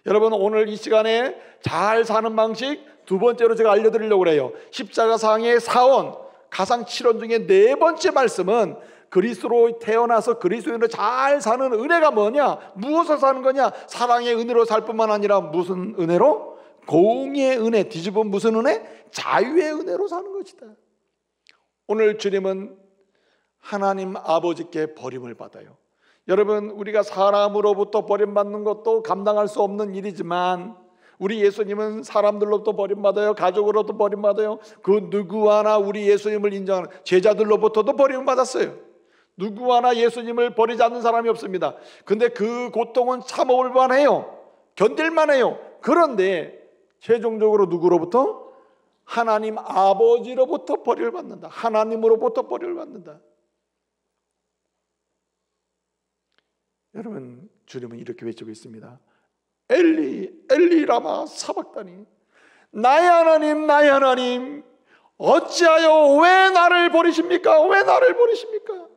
여러분, 오늘 이 시간에 잘 사는 방식 두 번째로 제가 알려드리려고 그래요. 십자가상의 사원, 가상 7원 중에 네 번째 말씀은 그리스도로 태어나서 그리스도인으로 잘 사는 은혜가 뭐냐? 무엇을 사는 거냐? 사랑의 은혜로 살 뿐만 아니라 무슨 은혜로? 공의의 은혜. 뒤집으면 무슨 은혜? 자유의 은혜로 사는 것이다. 오늘 주님은 하나님 아버지께 버림을 받아요. 여러분, 우리가 사람으로부터 버림받는 것도 감당할 수 없는 일이지만 우리 예수님은 사람들로부터 버림받아요. 가족으로부터 버림받아요. 그 누구 하나 우리 예수님을 인정하는 제자들로부터도 버림을 받았어요. 누구 하나 예수님을 버리지 않는 사람이 없습니다. 근데 그 고통은 참아올 만해요. 견딜만 해요. 그런데 최종적으로 누구로부터? 하나님 아버지로부터 버림을 받는다. 하나님으로부터 버림을 받는다. 여러분, 주님은 이렇게 외치고 있습니다. 엘리 엘리 라마 사박다니, 나의 하나님 나의 하나님 어찌하여 왜 나를 버리십니까? 왜 나를 버리십니까?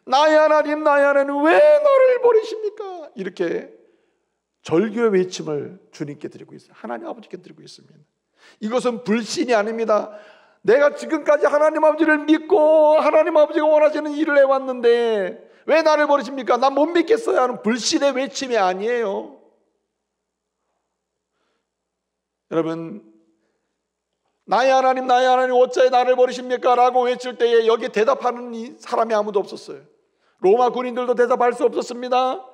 나의 하나님 나의 하나님 왜 나를 버리십니까? 이렇게 절규의 외침을 주님께 드리고 있어요. 하나님 아버지께 드리고 있습니다. 이것은 불신이 아닙니다. 내가 지금까지 하나님 아버지를 믿고 하나님 아버지가 원하시는 일을 해왔는데 왜 나를 버리십니까? 난 못 믿겠어요 하는 불신의 외침이 아니에요. 여러분, 나의 하나님 나의 하나님 어찌하여 나를 버리십니까? 라고 외칠 때에 여기 대답하는 사람이 아무도 없었어요. 로마 군인들도 대답할 수 없었습니다.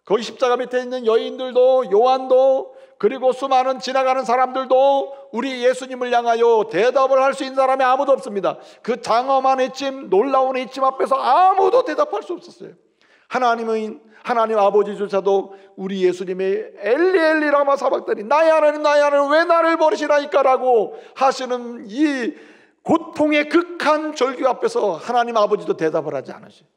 거기 십자가 밑에 있는 여인들도, 요한도, 그리고 수많은 지나가는 사람들도 우리 예수님을 향하여 대답을 할 수 있는 사람이 아무도 없습니다. 그 장엄한 외침, 놀라운 외침 앞에서 아무도 대답할 수 없었어요. 하나님 아버지조차도 우리 예수님의 엘리 엘리 라마 사박다니, 나의 하나님 나의 하나님 왜 나를 버리시나이까 라고 하시는 이 고통의 극한 절규 앞에서 하나님 아버지도 대답을 하지 않으셔요.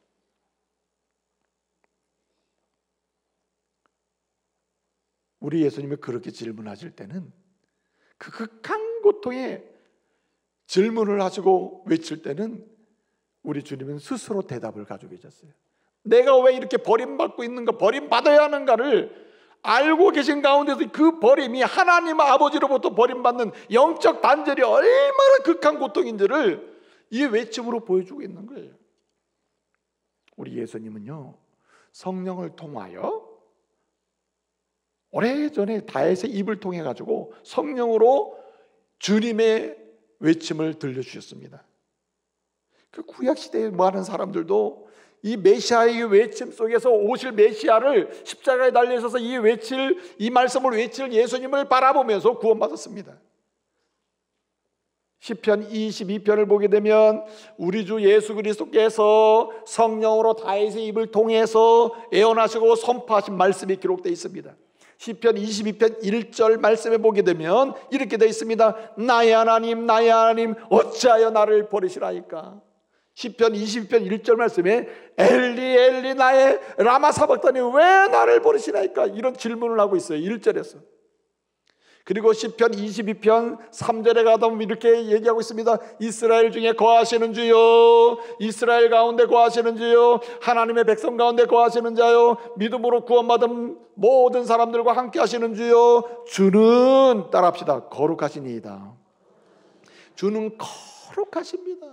우리 예수님이 그렇게 질문하실 때는 그 극한 고통에 질문을 하시고 외칠 때는 우리 주님은 스스로 대답을 가지고 계셨어요. 내가 왜 이렇게 버림받고 있는가, 버림받아야 하는가를 알고 계신 가운데서 그 버림이 하나님 아버지로부터 버림받는 영적 단절이 얼마나 극한 고통인지를 이 외침으로 보여주고 있는 거예요. 우리 예수님은요, 성령을 통하여 오래전에 다윗의 입을 통해 가지고 성령으로 주님의 외침을 들려주셨습니다. 그 구약시대에 많은 사람들도 이 메시아의 외침 속에서 오실 메시아를 십자가에 달려있어서 이 말씀을 외칠 예수님을 바라보면서 구원받았습니다. 시편 22편을 보게 되면 우리 주 예수 그리스도께서 성령으로 다윗의 입을 통해서 예언하시고 선포하신 말씀이 기록되어 있습니다. 시편 22편 1절 말씀에 보게 되면 이렇게 되어 있습니다. 나의 하나님 나의 하나님 어찌하여 나를 버리시나이까. 시편 22편 1절 말씀에 엘리 엘리 나의 라마 사박다니 왜 나를 버리시나이까, 이런 질문을 하고 있어요. 1절에서. 그리고 시편 22편 3절에 가다 보면 이렇게 얘기하고 있습니다. 이스라엘 중에 거하시는 주여, 이스라엘 가운데 거하시는 주여, 하나님의 백성 가운데 거하시는 자여, 믿음으로 구원받은 모든 사람들과 함께 하시는 주여, 주는 따라합시다. 거룩하시니이다. 주는 거룩하십니다.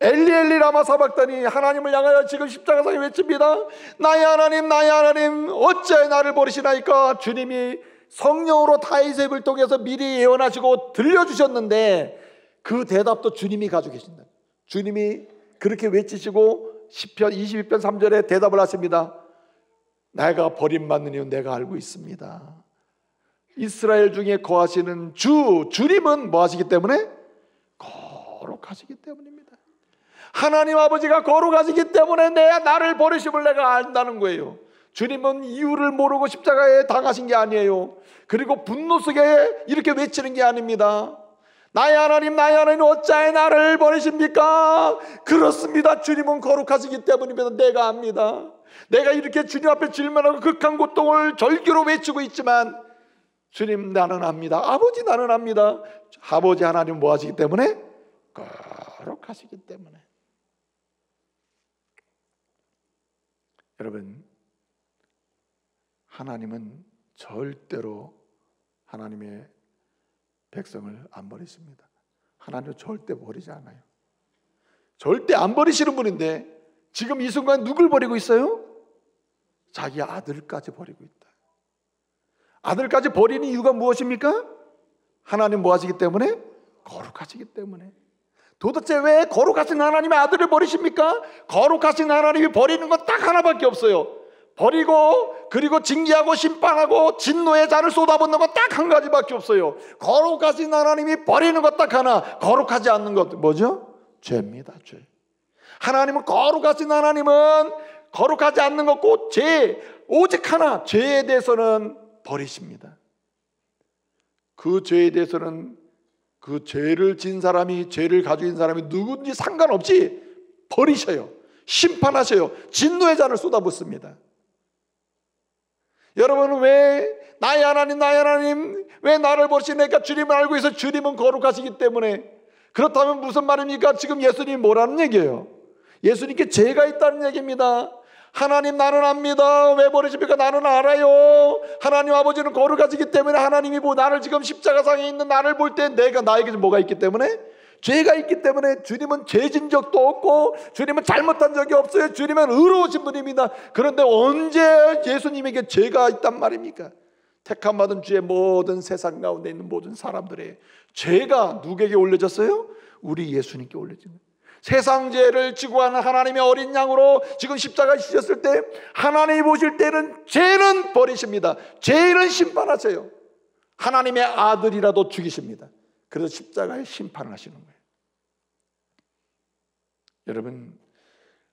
엘리 엘리 라마 사박다니, 하나님을 향하여 지금 십자가상에 외칩니다. 나의 하나님 나의 하나님 어찌하여 나를 버리시나이까. 주님이 성령으로 다윗의 입을 통해서 미리 예언하시고 들려주셨는데 그 대답도 주님이 가지고 계신다. 주님이 그렇게 외치시고 시편 22편 3절에 대답을 하십니다. 내가 버림받는 이유 내가 알고 있습니다. 이스라엘 중에 거하시는 주님은 뭐 하시기 때문에? 거룩하시기 때문입니다. 하나님 아버지가 거룩하시기 때문에 나를 버리심을 내가 안다는 거예요. 주님은 이유를 모르고 십자가에 당하신 게 아니에요. 그리고 분노 속에 이렇게 외치는 게 아닙니다. 나의 하나님 나의 하나님 어찌하여 나를 버리십니까? 그렇습니다. 주님은 거룩하시기 때문입니다. 내가 압니다. 내가 이렇게 주님 앞에 질문하고 극한 고통을 절규로 외치고 있지만 주님 나는 압니다. 아버지 나는 압니다. 아버지 하나님 뭐 하시기 때문에? 거룩하시기 때문에. 여러분, 하나님은 절대로 하나님의 백성을 안 버리십니다. 하나님은 절대 버리지 않아요. 절대 안 버리시는 분인데 지금 이 순간 누굴 버리고 있어요? 자기 아들까지 버리고 있다. 아들까지 버리는 이유가 무엇입니까? 하나님 뭐 하시기 때문에? 거룩하시기 때문에. 도대체 왜 거룩하신 하나님의 아들을 버리십니까? 거룩하신 하나님이 버리는 건 딱 하나밖에 없어요. 버리고 그리고 징계하고 심판하고 진노의 잔을 쏟아붓는 건 딱 한 가지밖에 없어요. 거룩하신 하나님이 버리는 것 딱 하나, 거룩하지 않는 것 뭐죠? 죄입니다. 죄. 하나님은 거룩하신 하나님은 거룩하지 않는 것 곧 죄, 오직 하나, 죄에 대해서는 버리십니다. 그 죄에 대해서는 그 죄를 진 사람이, 죄를 가지고 있는 사람이 누군지 상관없이 버리셔요. 심판하셔요. 진노의 잔을 쏟아붓습니다. 여러분은 왜 나의 하나님, 나의 하나님 왜 나를 버리시니까 주님을 알고 있어. 주님은 거룩하시기 때문에. 그렇다면 무슨 말입니까? 지금 예수님이 뭐라는 얘기예요? 예수님께 죄가 있다는 얘기입니다. 하나님 나는 압니다. 왜 버리십니까? 나는 알아요. 하나님 아버지는 거룩하시기 때문에 하나님이 나를 지금 십자가상에 있는 나를 볼 때 나에게 뭐가 있기 때문에? 죄가 있기 때문에 주님은 죄진 적도 없고 주님은 잘못한 적이 없어요. 주님은 의로우신 분입니다. 그런데 언제 예수님에게 죄가 있단 말입니까? 택함받은 주의 모든 세상 가운데 있는 모든 사람들의 죄가 누구에게 올려졌어요? 우리 예수님께 올려진 거예요. 세상 죄를 지고 가는 하나님의 어린 양으로 지금 십자가에 지셨을 때 하나님이 보실 때는 죄는 버리십니다. 죄는 심판하세요. 하나님의 아들이라도 죽이십니다. 그래서 십자가에 심판을 하시는 거예요. 여러분,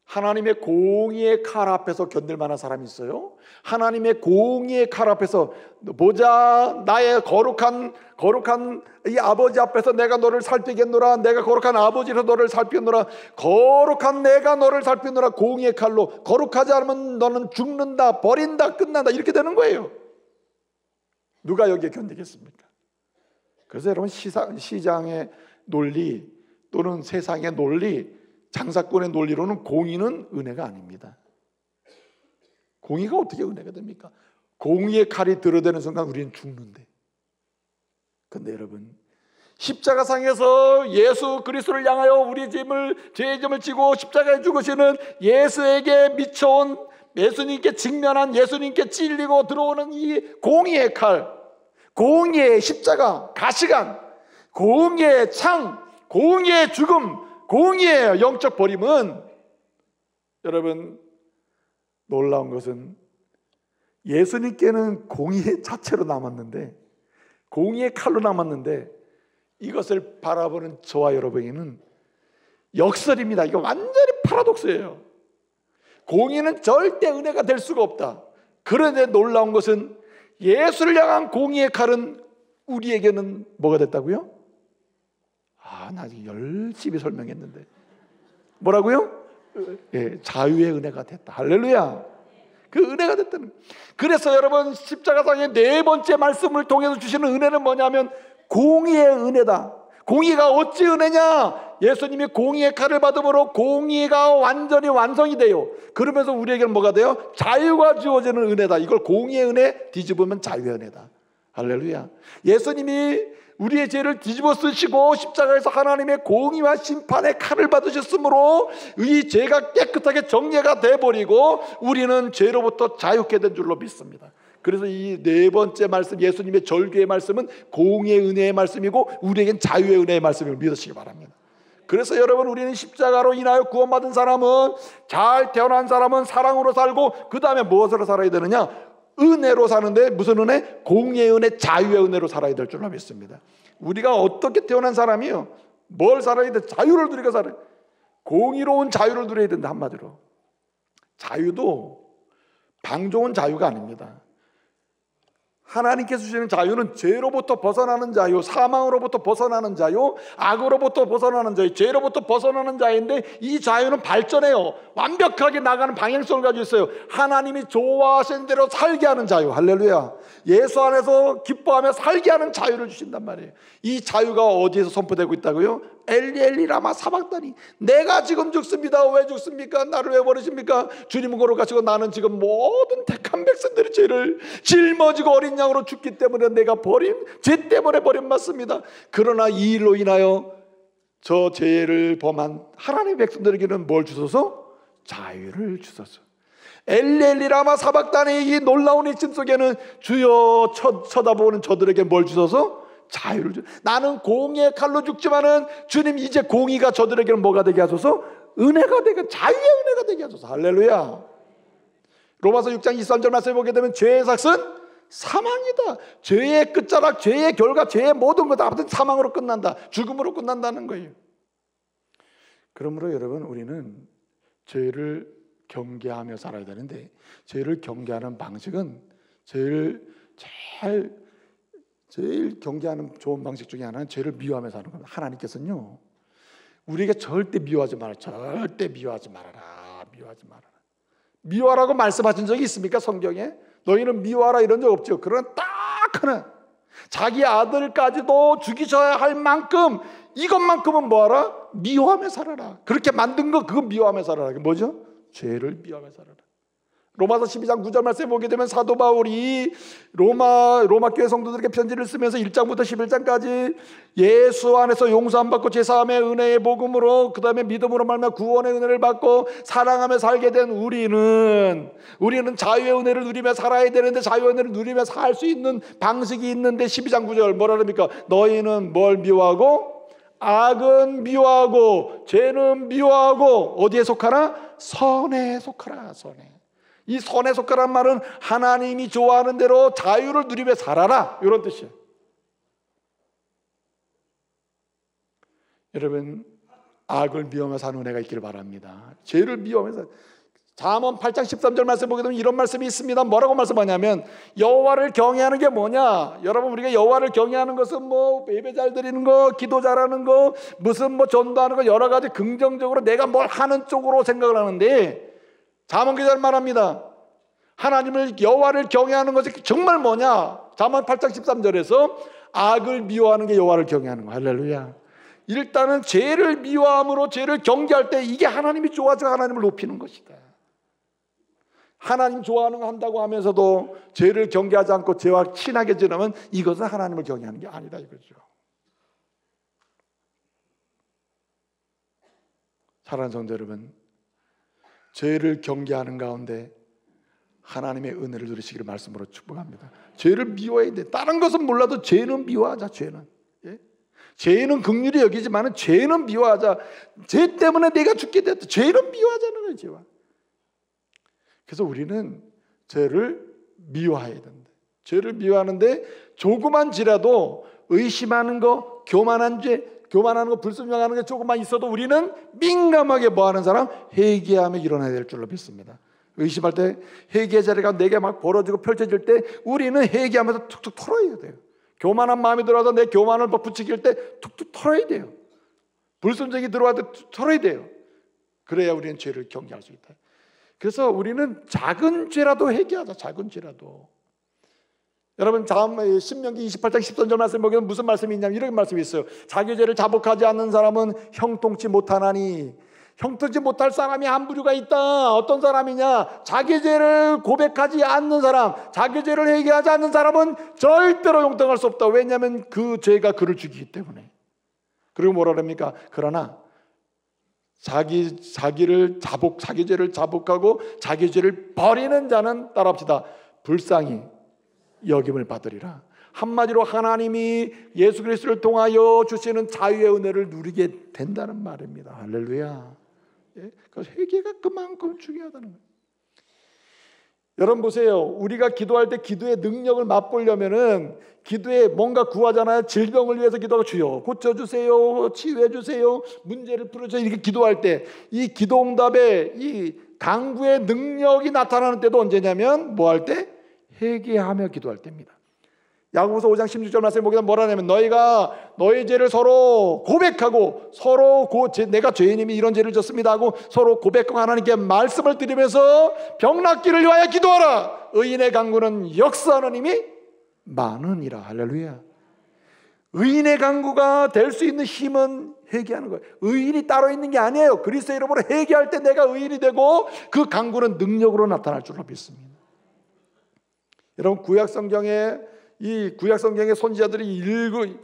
하나님의 공의의 칼 앞에서 견딜 만한 사람이 있어요? 하나님의 공의의 칼 앞에서 보자, 나의 거룩한 이 아버지 앞에서 내가 너를 살피겠노라. 내가 거룩한 아버지로 너를 살피겠노라. 거룩한 내가 너를 살피노라. 공의의 칼로. 거룩하지 않으면 너는 죽는다, 버린다, 끝난다, 이렇게 되는 거예요. 누가 여기에 견디겠습니까? 그래서 여러분, 시장의 논리 또는 세상의 논리, 장사꾼의 논리로는 공의는 은혜가 아닙니다. 공의가 어떻게 은혜가 됩니까? 공의의 칼이 들어대는 순간 우리는 죽는데. 그런데 여러분, 십자가상에서 예수 그리스도를 향하여 우리 죄의 짐을 지고 십자가에 죽으시는 예수에게 미쳐온, 예수님께 직면한, 예수님께 찔리고 들어오는 이 공의의 칼, 공의의 십자가, 가시관, 공의의 창, 공의의 죽음, 공의의 영적 버림은, 여러분, 놀라운 것은 예수님께는 공의 자체로 남았는데, 공의의 칼로 남았는데, 이것을 바라보는 저와 여러분에게는 역설입니다. 이거 완전히 파라독스예요. 공의는 절대 은혜가 될 수가 없다. 그런데 놀라운 것은 예수를 향한 공의의 칼은 우리에게는 뭐가 됐다고요? 나 열심히 설명했는데 뭐라고요? 예, 자유의 은혜가 됐다. 할렐루야. 그 은혜가 됐다는. 그래서 여러분, 십자가상의 네 번째 말씀을 통해서 주시는 은혜는 뭐냐면 공의의 은혜다. 공의가 어찌 은혜냐? 예수님이 공의의 칼을 받음으로 공의가 완전히 완성이 돼요. 그러면서 우리에게는 뭐가 돼요? 자유가 주어지는 은혜다. 이걸 공의의 은혜 뒤집으면 자유의 은혜다. 할렐루야. 예수님이 우리의 죄를 뒤집어 쓰시고 십자가에서 하나님의 공의와 심판의 칼을 받으셨으므로 이 죄가 깨끗하게 정리가 돼버리고 우리는 죄로부터 자유케 된 줄로 믿습니다. 그래서 이 네 번째 말씀, 예수님의 절규의 말씀은 공의의 은혜의 말씀이고 우리에겐 자유의 은혜의 말씀을 믿으시기 바랍니다. 그래서 여러분, 우리는 십자가로 인하여 구원받은 사람은, 잘 태어난 사람은 사랑으로 살고 그 다음에 무엇으로 살아야 되느냐? 은혜로 사는데, 무슨 은혜? 공의의 은혜, 자유의 은혜로 살아야 될 줄로 믿습니다. 우리가 어떻게 태어난 사람이요? 뭘 살아야 돼? 자유를 누리고 살아야 돼. 공의로운 자유를 누려야 된다. 한마디로 자유도 방종은 자유가 아닙니다. 하나님께서 주시는 자유는 죄로부터 벗어나는 자유, 사망으로부터 벗어나는 자유, 악으로부터 벗어나는 자유, 죄로부터 벗어나는 자유인데, 이 자유는 발전해요. 완벽하게 나가는 방향성을 가지고 있어요. 하나님이 좋아하시는 대로 살게 하는 자유. 할렐루야. 예수 안에서 기뻐하며 살게 하는 자유를 주신단 말이에요. 이 자유가 어디에서 선포되고 있다고요? 엘리 엘리 라마 사박다니, 내가 지금 죽습니다. 왜 죽습니까? 나를 왜 버리십니까? 주님은 걸어가시고 나는 지금 모든 택한 백성들의 죄를 짊어지고 어린 양으로 죽기 때문에 내가 죄 때문에 버림받습니다. 그러나 이 일로 인하여 저 죄를 범한 하나님의 백성들에게는 뭘 주소서? 자유를 주소서. 엘리 엘리 라마 사박다니, 이 놀라운 이침 속에는 주여 쳐다보는 저들에게 뭘 주소서? 자유를 주. 나는 공의 칼로 죽지만은 주님 이제 공의가 저들에게는 뭐가 되게 하소서? 은혜가 되게, 자유의 은혜가 되게 하소서. 할렐루야. 로마서 6장 23절 말씀을 보게 되면 죄의 삭은 사망이다. 죄의 끝자락, 죄의 결과, 죄의 모든 것 다 아무튼 사망으로 끝난다. 죽음으로 끝난다는 거예요. 그러므로 여러분, 우리는 죄를 경계하며 살아야 되는데, 죄를 경계하는 방식은 제일 경계하는 좋은 방식 중에 하나는 죄를 미워하며 사는 겁니다. 하나님께서는요, 우리에게 절대 미워하지 말아라. 절대 미워하지 말아라. 미워하지 말아라. 미워하라고 말씀하신 적이 있습니까? 성경에? 너희는 미워하라 이런 적 없죠. 그러나 딱 하나, 자기 아들까지도 죽이셔야 할 만큼, 이것만큼은 뭐하라? 미워하며 살아라. 그렇게 만든 거, 그거 미워하며 살아라. 그게 뭐죠? 죄를 미워하며 살아라. 로마서 12장 9절 말씀에 보게 되면 사도 바울이 로마 교회 성도들에게 편지를 쓰면서 1장부터 11장까지 예수 안에서 용서함 받고 제사함의 은혜의 복음으로, 그 다음에 믿음으로 말미암아 구원의 은혜를 받고 사랑하며 살게 된 우리는 자유의 은혜를 누리며 살아야 되는데, 자유의 은혜를 누리며 살 수 있는 방식이 있는데, 12장 9절 뭐라 그럽니까? 너희는 뭘 미워하고? 악은 미워하고 죄는 미워하고 어디에 속하라? 선에 속하라. 선에. 이 선에 속하란 말은 하나님이 좋아하는 대로 자유를 누리며 살아라, 이런 뜻이에요. 여러분, 악을 미워하며 사는 은혜가 있기를 바랍니다. 죄를 미워하면서. 잠언 8장 13절 말씀 보게 되면 이런 말씀이 있습니다. 뭐라고 말씀하냐면, 여호와를 경외하는 게 뭐냐? 여러분, 우리가 여호와를 경외하는 것은 뭐 예배 잘 드리는 거, 기도 잘하는 거, 무슨 뭐 전도하는 거, 여러 가지 긍정적으로 내가 뭘 하는 쪽으로 생각을 하는데, 잠언 기자는 말합니다. 하나님을, 여호와를 경외하는 것이 정말 뭐냐? 잠언 8장 13절에서 악을 미워하는 게 여호와를 경외하는 거. 할렐루야. 일단은 죄를 미워함으로 죄를 경계할 때 이게 하나님이 좋아서 하나님을 높이는 것이다. 하나님 좋아하는 거 한다고 하면서도 죄를 경계하지 않고 죄와 친하게 지내면 이것은 하나님을 경외하는 게 아니다 이거죠. 사랑하는 성도 여러분, 죄를 경계하는 가운데 하나님의 은혜를 누리시기를 말씀으로 축복합니다. 죄를 미워해야 돼. 다른 것은 몰라도 죄는 미워하자. 죄는, 예? 죄는 긍휼히 여기지만 죄는 미워하자. 죄 때문에 내가 죽게 됐다. 죄는 미워하자는 거예요. 죄와. 그래서 우리는 죄를 미워해야 된다. 죄를 미워하는데 조그만 죄라도 의심하는 거, 교만한 죄, 교만하는 거, 불순종하는 게 조금만 있어도 우리는 민감하게 뭐하는 사람? 회개하며 일어나야 될 줄로 믿습니다. 의심할 때 회개의 자리가 내게 막 벌어지고 펼쳐질 때 우리는 회개하면서 툭툭 털어야 돼요. 교만한 마음이 들어와서 내 교만을 부추길 때 툭툭 털어야 돼요. 불순종이 들어올 때 털어야 돼요. 그래야 우리는 죄를 경계할 수 있다. 그래서 우리는 작은 죄라도 회개하자. 작은 죄라도. 여러분, 다음 신명기 28장 13절 말씀 보면 무슨 말씀이 있냐면 이런 말씀이 있어요. 자기 죄를 자복하지 않는 사람은 형통치 못하나니. 형통치 못할 사람이 한 부류가 있다. 어떤 사람이냐? 자기 죄를 고백하지 않는 사람, 자기 죄를 회개하지 않는 사람은 절대로 형통할 수 없다. 왜냐하면 그 죄가 그를 죽이기 때문에. 그리고 뭐라 그럽니까? 그러나 자기 죄를 자복하고 자기 죄를 버리는 자는 따라합시다. 불쌍히 여김을 받으리라. 한마디로 하나님이 예수 그리스도를 통하여 주시는 자유의 은혜를 누리게 된다는 말입니다. 할렐루야. 예? 그래서 회개가 그만큼 중요하다는 거예요. 여러분 보세요. 우리가 기도할 때 기도의 능력을 맛보려면은 기도에 뭔가 구하잖아요. 질병을 위해서 기도하고 주여 고쳐주세요, 치유해주세요, 문제를 풀어주세요 이렇게 기도할 때 이 기도응답의 이 강구의 능력이 나타나는 때도 언제냐면 뭐 할 때? 회개하며 기도할 때입니다. 야고보서 5장 16절 말씀에 보게 되면 뭐라 하냐면 너희가 너희 죄를 서로 고백하고 서로 내가 죄인임이 이런 죄를 졌습니다 하고 서로 고백하고 하나님께 말씀을 드리면서 병 낫기를 위하여 기도하라. 의인의 강구는 역사하는 힘이 많으니라. 할렐루야. 의인의 강구가 될 수 있는 힘은 회개하는 거예요. 의인이 따로 있는 게 아니에요. 그리스도 이름으로 회개할 때 내가 의인이 되고 그 강구는 능력으로 나타날 줄로 믿습니다. 여러분, 구약성경의 선지자들이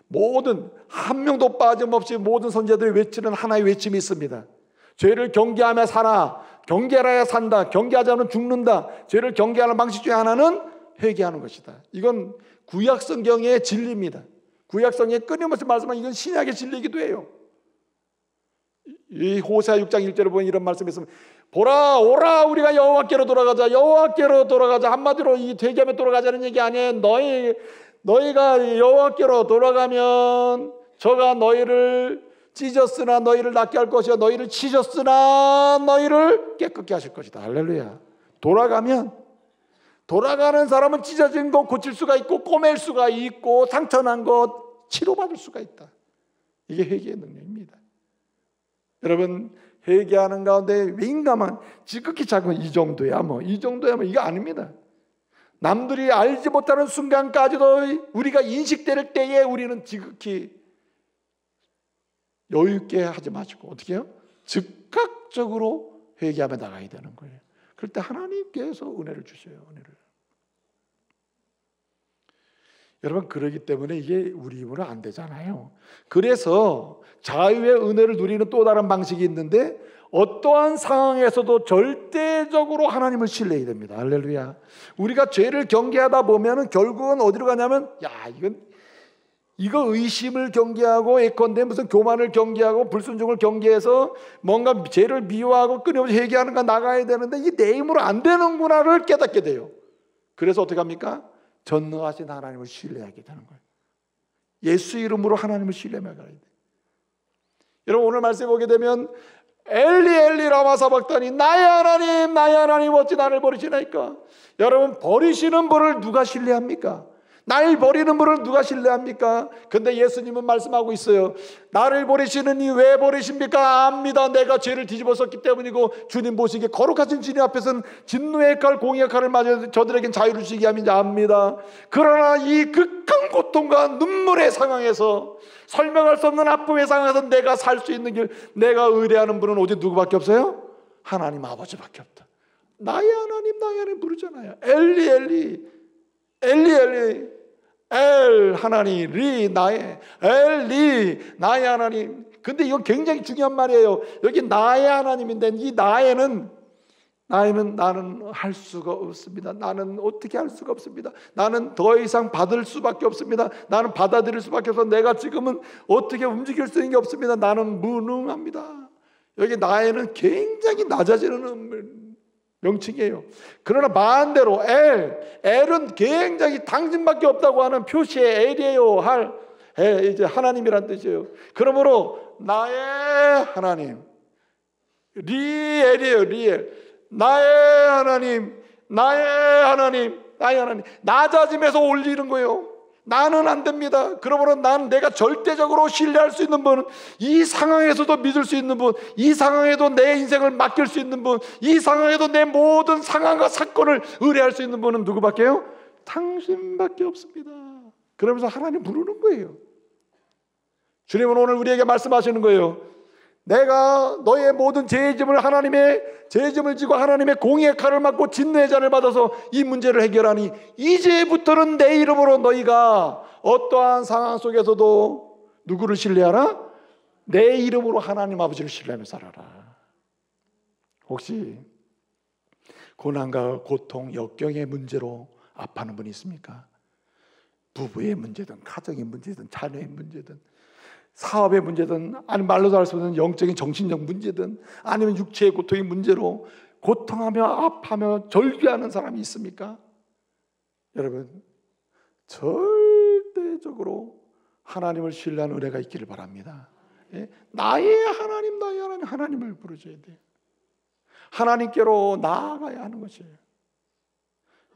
모든 한 명도 빠짐없이 모든 선지자들이 외치는 하나의 외침이 있습니다. 죄를 경계하며 살아, 경계하여야 산다, 경계하지 않으면 죽는다. 죄를 경계하는 방식 중에 하나는 회개하는 것이다. 이건 구약성경의 진리입니다. 구약성경에 끊임없이 말씀한 이건 신약의 진리이기도 해요. 이 호세아 6장 1절에 보면 이런 말씀이 있습니다. 보라, 오라, 우리가 여호와께로 돌아가자. 여호와께로 돌아가자. 한마디로 이 회개하며 돌아가자는 얘기 아니에요. 너희가 여호와께로 돌아가면 저가 너희를 찢었으나 너희를 낫게 할 것이요 너희를 치셨으나 너희를 깨끗게 하실 것이다. 할렐루야. 돌아가는 사람은 찢어진 것 고칠 수가 있고 꼬맬 수가 있고 상처난 것 치료받을 수가 있다. 이게 회개의 능력입니다. 여러분, 회개하는 가운데 민감한 지극히 작은 이 정도야 뭐 이거 아닙니다. 남들이 알지 못하는 순간까지도 우리가 인식될 때에 우리는 지극히 여유있게 하지 마시고 어떻게 해요? 즉각적으로 회개하며 나가야 되는 거예요. 그럴 때 하나님께서 은혜를 주셔요. 은혜를. 여러분, 그러기 때문에 이게 우리 힘으로 안 되잖아요. 그래서 자유의 은혜를 누리는 또 다른 방식이 있는데 어떠한 상황에서도 절대적으로 하나님을 신뢰해야 됩니다. 할렐루야. 우리가 죄를 경계하다 보면은 결국은 어디로 가냐면 이거 의심을 경계하고 예컨대 무슨 교만을 경계하고 불순종을 경계해서 뭔가 죄를 미워하고 끊임없이 회개하는 거 나가야 되는데 이게 내 힘으로 안 되는구나를 깨닫게 돼요. 그래서 어떻게 합니까? 전능하신 하나님을 신뢰하게 되는 거예요. 예수 이름으로 하나님을 신뢰하며 가야 돼요. 여러분, 오늘 말씀 보게 되면 엘리 엘리 라마 사박다니 나의 하나님 어찌 나를 버리시나이까. 여러분, 버리시는 분을 누가 신뢰합니까? 날 버리는 분을 누가 신뢰합니까? 근데 예수님은 말씀하고 있어요. 나를 버리시느니 왜 버리십니까? 압니다. 내가 죄를 뒤집었었기 때문이고 주님 보시기에 거룩하신 주님 앞에서는 진노의 칼 공의의 칼을 맞아 저들에겐 자유를 주시게 함인지 압니다. 그러나 이 극한 고통과 눈물의 상황에서 설명할 수 없는 아픔의 상황에서 내가 살 수 있는 길, 내가 의뢰하는 분은 오직 누구밖에 없어요? 하나님 아버지밖에 없다. 나의 하나님 부르잖아요. 엘리 엘 하나님 리 나의 엘리 나의 하나님. 근데 이건 굉장히 중요한 말이에요. 여기 나의 하나님인데 이 나는 나는 할 수가 없습니다. 나는 어떻게 할 수가 없습니다. 나는 더 이상 받을 수밖에 없습니다. 나는 받아들일 수밖에 없어서 내가 지금은 어떻게 움직일 수 있는 게 없습니다. 나는 무능합니다. 여기 나에는 굉장히 낮아지는 명칭이에요. 그러나 반대로 엘은 굉장히 당신밖에 없다고 하는 표시의 엘이에요. 이제 하나님이란 뜻이에요. 그러므로 나의 하나님 리엘이에요. 리엘. 나의 하나님 낮아짐에서 올리는 거예요. 나는 안 됩니다. 그러므로 나는 내가 절대적으로 신뢰할 수 있는 분, 이 상황에서도 믿을 수 있는 분, 이 상황에도 내 인생을 맡길 수 있는 분, 이 상황에도 내 모든 상황과 사건을 의뢰할 수 있는 분은 누구밖에요? 당신밖에 없습니다. 그러면서 하나님 부르는 거예요. 주님은 오늘 우리에게 말씀하시는 거예요. 내가 너의 모든 죄의 짐을 지고 하나님의 공의의 칼을 맞고 진노의 잔을 받아서 이 문제를 해결하니 이제부터는 내 이름으로 너희가 어떠한 상황 속에서도 누구를 신뢰하라? 내 이름으로 하나님 아버지를 신뢰하며 살아라. 혹시 고난과 고통, 역경의 문제로 아파하는 분이 있습니까? 부부의 문제든 가정의 문제든 자녀의 문제든 사업의 문제든 아니면 말로도 할 수 없는 영적인 정신적 문제든 아니면 육체의 고통의 문제로 고통하며 아파하며 절규하는 사람이 있습니까? 여러분, 절대적으로 하나님을 신뢰하는 은혜가 있기를 바랍니다. 나의 하나님을 부르셔야 돼요. 하나님께로 나아가야 하는 것이에요.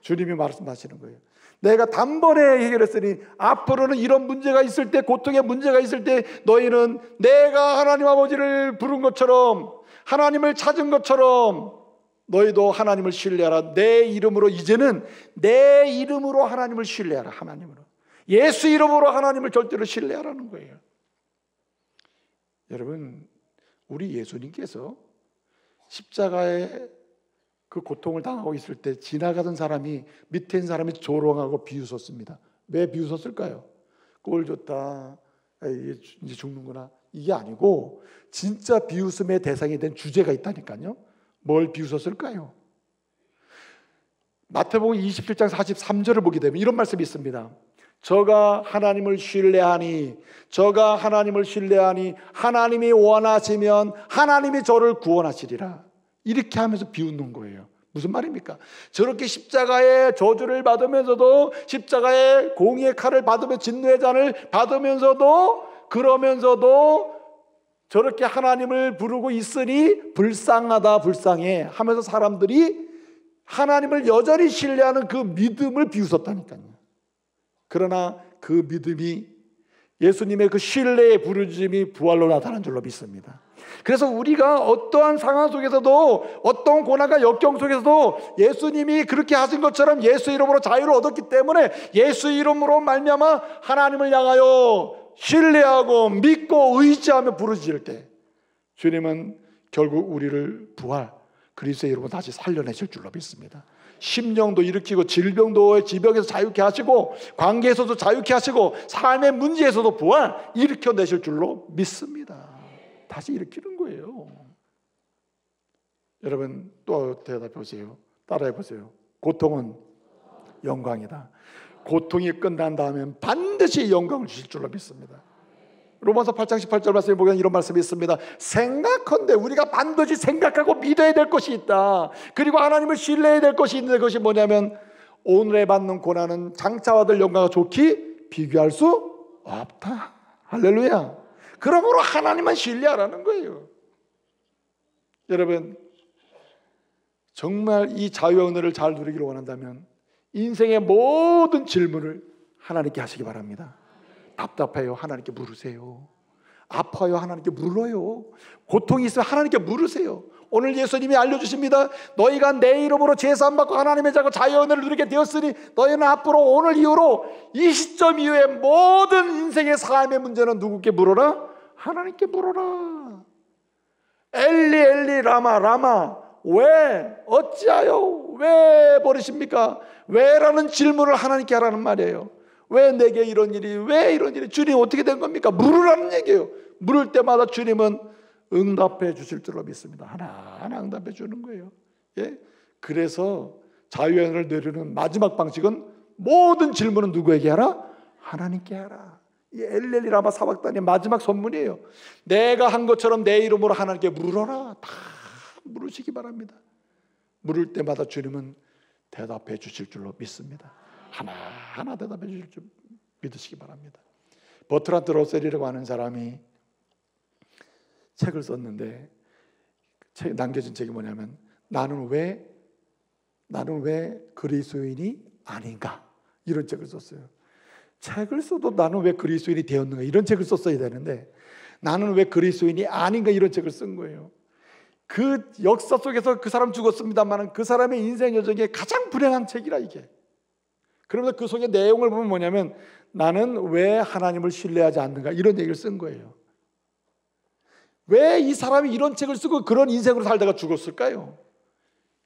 주님이 말씀하시는 거예요. 내가 단번에 해결했으니 앞으로는 이런 문제가 있을 때, 고통의 문제가 있을 때 너희는 내가 하나님 아버지를 부른 것처럼, 하나님을 찾은 것처럼 너희도 하나님을 신뢰하라. 내 이름으로, 이제는 내 이름으로 하나님을 신뢰하라. 하나님으로. 예수 이름으로 하나님을 절대로 신뢰하라는 거예요. 여러분, 우리 예수님께서 십자가에 그 고통을 당하고 있을 때 지나가던 사람이, 밑에 있는 사람이 조롱하고 비웃었습니다. 왜 비웃었을까요? 꼴 좋다, 이제 죽는구나, 이게 아니고 진짜 비웃음의 대상이 된 주제가 있다니까요. 뭘 비웃었을까요? 마태복음 27장 43절을 보게 되면 이런 말씀이 있습니다. 저가 하나님을 신뢰하니 하나님이 원하시면 하나님이 저를 구원하시리라. 이렇게 하면서 비웃는 거예요. 무슨 말입니까? 저렇게 십자가의 저주를 받으면서도, 십자가의 공의의 칼을 받으며 진노의 잔을 받으면서도, 그러면서도 저렇게 하나님을 부르고 있으니 불쌍하다, 불쌍해 하면서 사람들이 하나님을 여전히 신뢰하는 그 믿음을 비웃었다니까요. 그러나 그 믿음이, 예수님의 그 신뢰의 부르짖음이 부활로 나타난 줄로 믿습니다. 그래서 우리가 어떠한 상황 속에서도, 어떤 고난과 역경 속에서도 예수님이 그렇게 하신 것처럼 예수 이름으로 자유를 얻었기 때문에 예수 이름으로 말미암아 하나님을 향하여 신뢰하고 믿고 의지하며 부르짖을 때 주님은 결국 우리를 부활, 그리스도의 이름으로 다시 살려내실 줄로 믿습니다. 심령도 일으키고 지병에서 자유케 하시고 관계에서도 자유케 하시고 삶의 문제에서도 부활 일으켜내실 줄로 믿습니다. 다시 일으키는 거예요. 여러분, 또 대답해 보세요. 따라해 보세요. 고통은 영광이다. 고통이 끝난 다음엔 반드시 영광을 주실 줄로 믿습니다. 로마서 8장 18절 말씀에 보면 이런 말씀이 있습니다. 생각컨대, 우리가 반드시 생각하고 믿어야 될 것이 있다. 그리고 하나님을 신뢰해야 될 것이 있는데, 그것이 뭐냐면 오늘에 받는 고난은 장차와 될 영광과 좋게 비교할 수 없다. 할렐루야. 그러므로 하나님만 신뢰하라는 거예요. 여러분, 정말 이 자유의 은혜를 잘 누리기를 원한다면 인생의 모든 질문을 하나님께 하시기 바랍니다. 답답해요, 하나님께 물으세요. 아파요, 하나님께 물어요. 고통이 있어요, 하나님께 물으세요. 오늘 예수님이 알려주십니다. 너희가 내 이름으로 제사함받고 하나님의 자고 자유의 은혜를 누리게 되었으니 너희는 앞으로 오늘 이후로 이 시점 이후에 모든 인생의 삶의 문제는 누구께 물어라? 하나님께 물어라. 엘리 엘리 라마 라마, 왜 어찌하여 왜 버리십니까? 왜라는 질문을 하나님께 하라는 말이에요. 왜 내게 이런 일이, 왜 이런 일이, 주님 어떻게 된 겁니까? 물으라는 얘기예요. 물을 때마다 주님은 응답해 주실 줄로 믿습니다. 하나하나 응답해 주는 거예요. 예? 그래서 자유의 은혜를 누리는 마지막 방식은 모든 질문은 누구에게 하라? 하나님께 하라. 이 엘렐리 라마 사박단의 마지막 선문이에요. 내가 한 것처럼 내 이름으로 하나님께 물어라. 다 물으시기 바랍니다. 물을 때마다 주님은 대답해 주실 줄로 믿습니다. 하나하나 대답해 주실 줄 믿으시기 바랍니다. 버트란트 러셀이라고 하는 사람이 책을 썼는데 남겨진 책이 뭐냐면 나는 왜 그리스도인이 아닌가, 이런 책을 썼어요. 책을 써도 나는 왜 그리스도인이 되었는가, 이런 책을 썼어야 되는데 나는 왜 그리스도인이 아닌가, 이런 책을 쓴 거예요. 그 역사 속에서 그 사람 죽었습니다만 그 사람의 인생 여정에 가장 불행한 책이라 이게. 그러면서 그 속의 내용을 보면 뭐냐면 나는 왜 하나님을 신뢰하지 않는가, 이런 얘기를 쓴 거예요. 왜 이 사람이 이런 책을 쓰고 그런 인생으로 살다가 죽었을까요?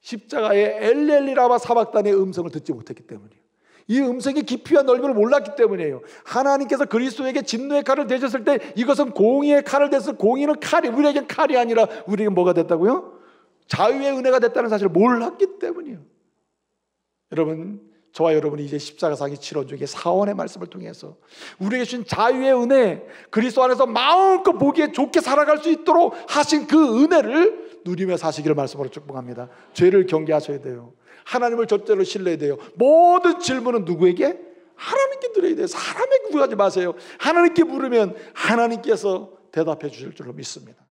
십자가의 엘렐리라마 사박단의 음성을 듣지 못했기 때문이에요. 이 음성의 깊이와 넓이를 몰랐기 때문이에요. 하나님께서 그리스도에게 진노의 칼을 대셨을 때 이것은 공의의 칼을 대서, 공의는 칼이, 우리에겐 칼이 아니라 우리에게 뭐가 됐다고요? 자유의 은혜가 됐다는 사실을 몰랐기 때문이에요. 여러분, 저와 여러분이 이제 십자가상의 치료 중에 사원의 말씀을 통해서 우리에게 주신 자유의 은혜, 그리스도 안에서 마음껏 보기에 좋게 살아갈 수 있도록 하신 그 은혜를 누리며 사시기를 말씀으로 축복합니다. 죄를 경계하셔야 돼요. 하나님을 절대로 신뢰해야 돼요. 모든 질문은 누구에게? 하나님께 드려야 돼요. 사람에게 구하지 마세요. 하나님께 물으면 하나님께서 대답해 주실 줄로 믿습니다.